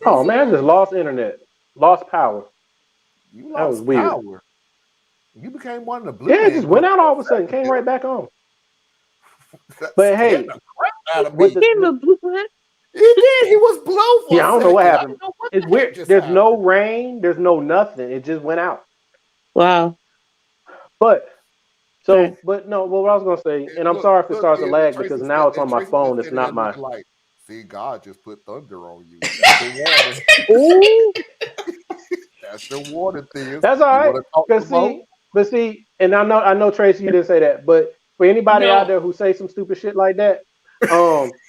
Oh It's man, I just normal. lost internet, lost power. You That was lost weird. power. You became one of the blue Yeah, it man just group went out for all a of a sudden, second came there. right back on. That But scared hey, the crap out of with me. the Became a blueprint. He did. He was blown for yeah, a I don't know what second. I happened. didn't know what It's the heck weird. just There's no happened. rain. There's no nothing. It just went out. Wow. But Okay. but no. Well, what I was gonna say, And and I'm look, sorry if it look, starts to and lag because now it's on my Tracy just phone. It's sitting there not my. looking like, see, God just put thunder on you. That's your warning. Ooh. That's your warning, things. That's all You right. want to talk Cause some more? see, and I know Tracy, you didn't say that, but for anybody out No. there who say some stupid shit like that,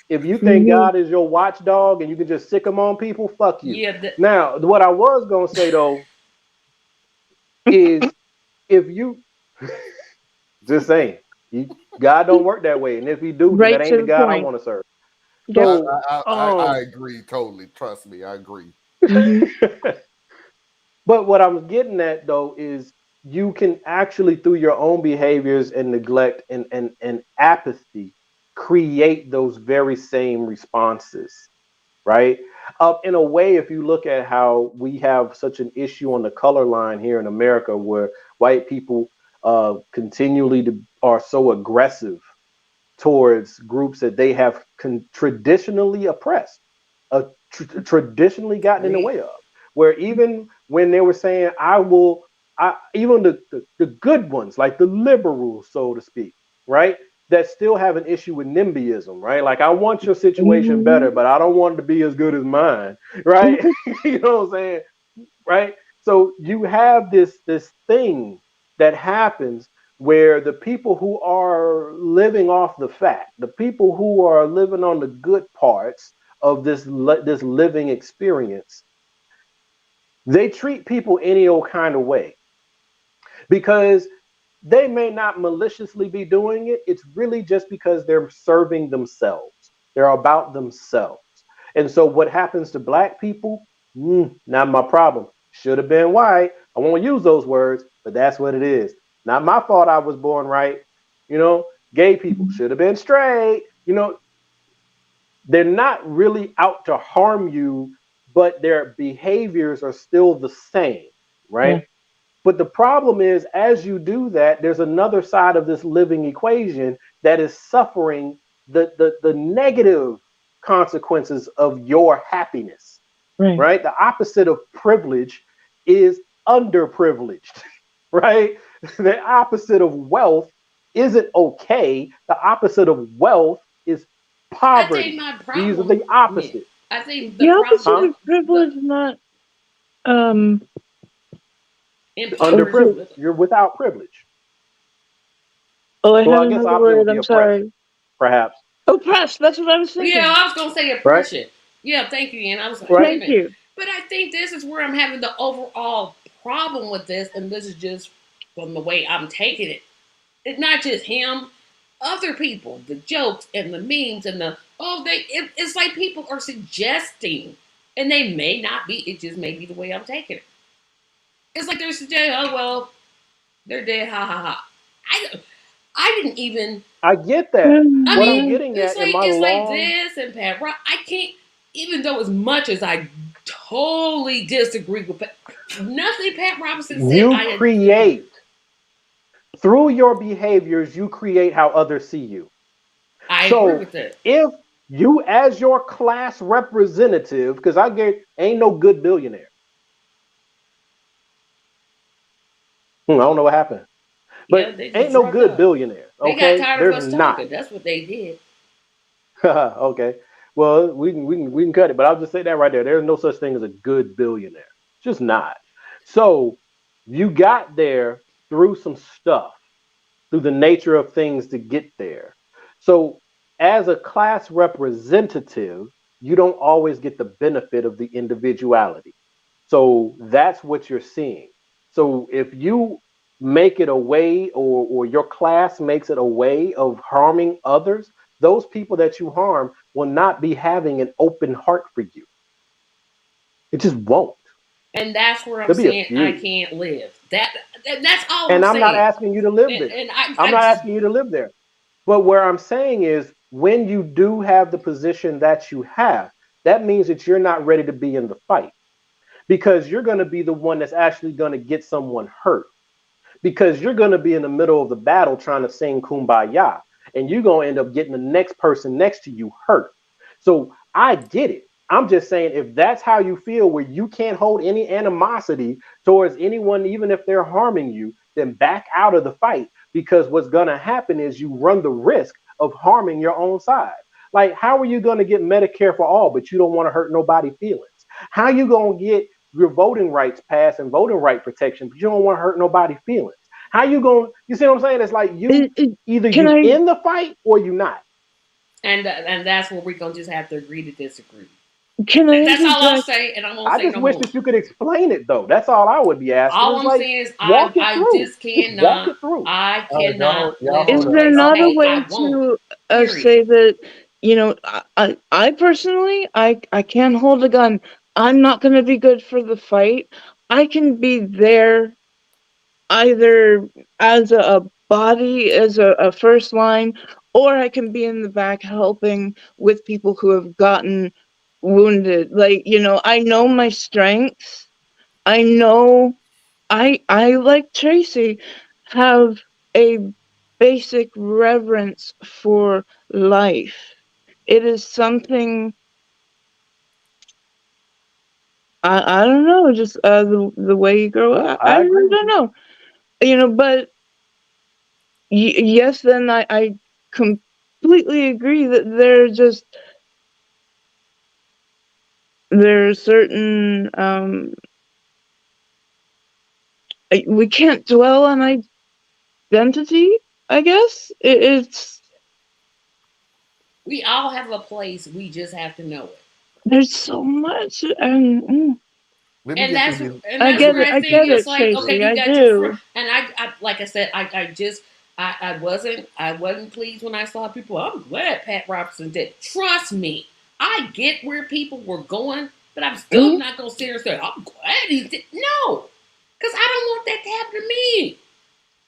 if you think Hmm. God is your watchdog and you can just sick him on people, fuck you. Yeah. Now, what I was gonna say though is if you just saying, God don't work that way, and if he do, then that Right ain't to the the God I point. want to serve. Yep. So, I agree totally. Trust me, I agree. Hmm. but what I'm getting at though is you can actually through your own behaviors and neglect and apathy create those very same responses, right? In a way, if you look at how we have such an issue on the color line here in America, where white people continually are so aggressive towards groups that they have traditionally oppressed, traditionally gotten in the Right. way of. Where even when they were saying, I will, even the good ones, like the liberals, so to speak, right? That still have an issue with NIMBYism, right? Like, I want your situation better, Hmm. but I don't want it to be as good as mine, right? You know what I'm saying? Right? So you have this thing that happens where the people who are living off the fat, the people who are living on the good parts of this living experience, they treat people any old kind of way because they may not maliciously be doing it. It's really just because they're serving themselves. They're about themselves. And so what happens to black people? Not my problem. Should have been white. I won't use those words, but that's what it is. Not my fault I was born right. You know, gay people should have been straight. You know, they're not really out to harm you, but their behaviors are still the same, right? Yeah. But the problem is, as you do that, there's another side of this living equation that is suffering the negative consequences of your happiness, Right. right? The opposite of privilege is underprivileged, right? The opposite of wealth isn't okay. The opposite of wealth is I think poverty. my These are problem. the Yeah. opposite, I think the The opposite huh? of is the privilege, not um. Oh shit. Underprivileged. You're without privilege. Oh, I Well, had I guess another opposite word. would be I'm oppressed, sorry. perhaps, Oppressed. That's what I was Yeah, thinking. I was gonna say right? oppression. Yeah, thank you, Ian. I was like, wait Right? a Thank minute. you. But I think this is where I'm having the overall problem with this, and this is just from the way I'm taking it. It's not just him, other people, the jokes and the memes and the it's like people are suggesting, and they may not be. It just may be the way I'm taking it. It's like they're suggesting, oh well, they're dead, ha ha ha. I I didn't even. I get that. I What I'm mean, Mm-hmm. getting at in my it's like long, this and Pat Rock. I can't, even though as much as I totally disagree with nothing Pat Robinson said, you I agree. create through your behaviors, you create how others see you. I agree So with that. if you, as your class representative, because I get ain't no good billionaire. I don't know what happened, Yeah, but they just ain't no dropped good out. billionaire. They got Okay, tired of there's us not. talking. That's what they did. Okay. Well, we can cut it, but I'll just say that right there. There's no such thing as a good billionaire. Just not. So you got there through some stuff, through the nature of things to get there. So as a class representative, you don't always get the benefit of the individuality. So that's what you're seeing. So if you make it a way, or your class makes it a way of harming others, those people that you harm will not be having an open heart for you. It just won't. And that's where I'm There'll be a saying I few. can't live. That's all I'm And I'm not saying. asking you to live And, there. and I, I'm I not just, asking you to live there. But where I'm saying is when you do have the position that you have, that means that you're not ready to be in the fight because you're going to be the one that's actually going to get someone hurt because you're going to be in the middle of the battle trying to sing kumbaya and you're going to end up getting the next person next to you hurt. So I get it. I'm just saying if that's how you feel where you can't hold any animosity towards anyone even if they're harming you, then back out of the fight because what's going to happen is you run the risk of harming your own side. Like how are you going to get Medicare for all but you don't want to hurt nobody's feelings? How are you going to get your voting rights passed and voting right protection, but you don't want to hurt nobody's feelings? How you going? You see what I'm saying? It's like you either Can you I? in the fight or you not. And that's where we're gonna just have to agree to disagree. Can I That's all I'll interject? say, and I won't I say just no wish more. that you could explain it though. That's all I would be asking. All Is I'm like saying is walk it I through. just Just walk cannot. it through. I All right, cannot y'all let hold Is you up. there guys not a say way I won't. to Period. say that, I personally, I can't hold a gun. I'm not going to be good for the fight. I can be there either as a body, as a first line, or I can be in the back helping with people who have gotten wounded. Like, I know my strengths. I know I like Tracy have a basic reverence for life. It is something I don't know, just the way you grow up. I I agree really with don't you. know, but yes, then I completely agree that there are certain we can't dwell on identity. I guess it's We all have a place. We just have to know it. there's so much and. Let me and get through that's these. and I Let that's me get where get it. I I through these think get it's it, messages like real okay, Tracy. you I got your do. and I like I said, I wasn't pleased when I saw people. I'm glad Pat Robertson did. Trust me, I get where people were going, but I'm still Mhm. not gonna sit here and say I'm glad he did. No, because I don't want that to happen to me.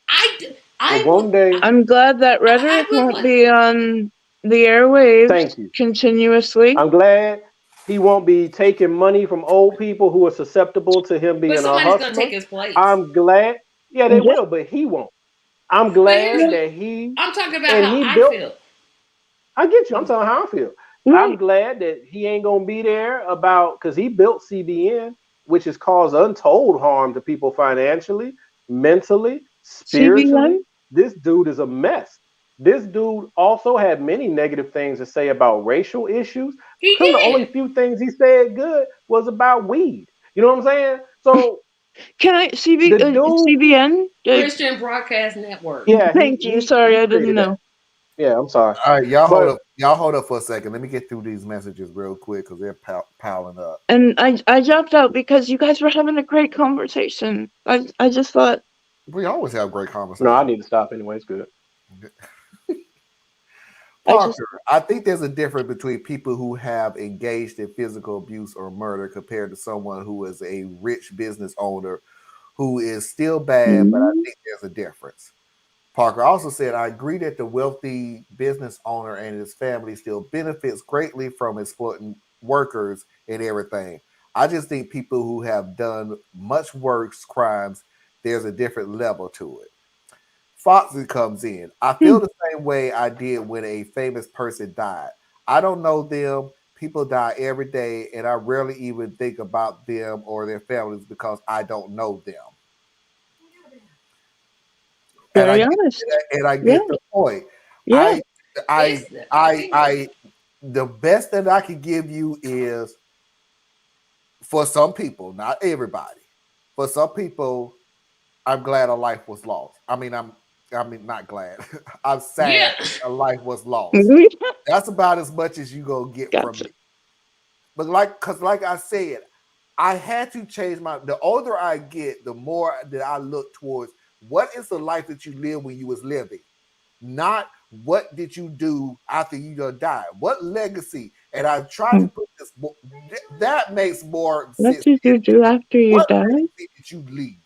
Well, I would one day, I'm glad that rhetoric I would won't like be on the airwaves thank you. continuously. I'm glad he won't be taking money from old people who are susceptible to him but being a somebody's gonna hustler. take his place. I'm glad. Yeah, they Yeah, will, but he won't. I'm But here's glad what that he I'm talking about and how he I built. feel. I get you. I'm telling how I feel. I'm right. glad that he ain't gonna be there about because he built CBN, which has caused untold harm to people financially, mentally, spiritually. CBN. This dude is a mess. This dude also had many negative things to say about racial issues. He The only did. few things he said good was about weed. You know what I'm saying? So Can I the dude, CBN? Christian Broadcast Network. yeah, Thank you. he Sorry, I didn't created that. know. Yeah, I'm sorry, All right, y'all hold but up. Y'all hold up for a second. Let me get through these messages real quick because they're piling up. And I dropped out because you guys were having a great conversation. I just thought We always have great no, I conversations. need to stop anyway. It's good. I just Parker, I think there's a difference between people who have engaged in physical abuse or murder compared to someone who is a rich business owner who is still bad, but I mm, think there's a difference. Parker also said, I agree that the wealthy business owner and his family still benefits greatly from exploiting workers and everything. I just think people who have done much worse crimes, there's a different level to it. Foxy comes in. I hmm, feel the same way I did when a famous person died. I don't know them. People die every day, and I rarely even think about them or their families because I don't know them. And I very get honest. and I Yeah, get the point. yeah. I I It's okay. I the best that I can give you is for some people, not everybody. For some people, I'm glad a life was lost. I mean not glad. I'm Yeah. sad a life was lost. Mhm. That's about as much as you gonna get from Gotcha. me. But cause like I said, I had to change the older I get, the more that I look towards what is the life that you live when you was living, not what did you do after you done died. What legacy? And I try to Hmm. put this that makes more What sense. did you do after you What died? legacy did you leave?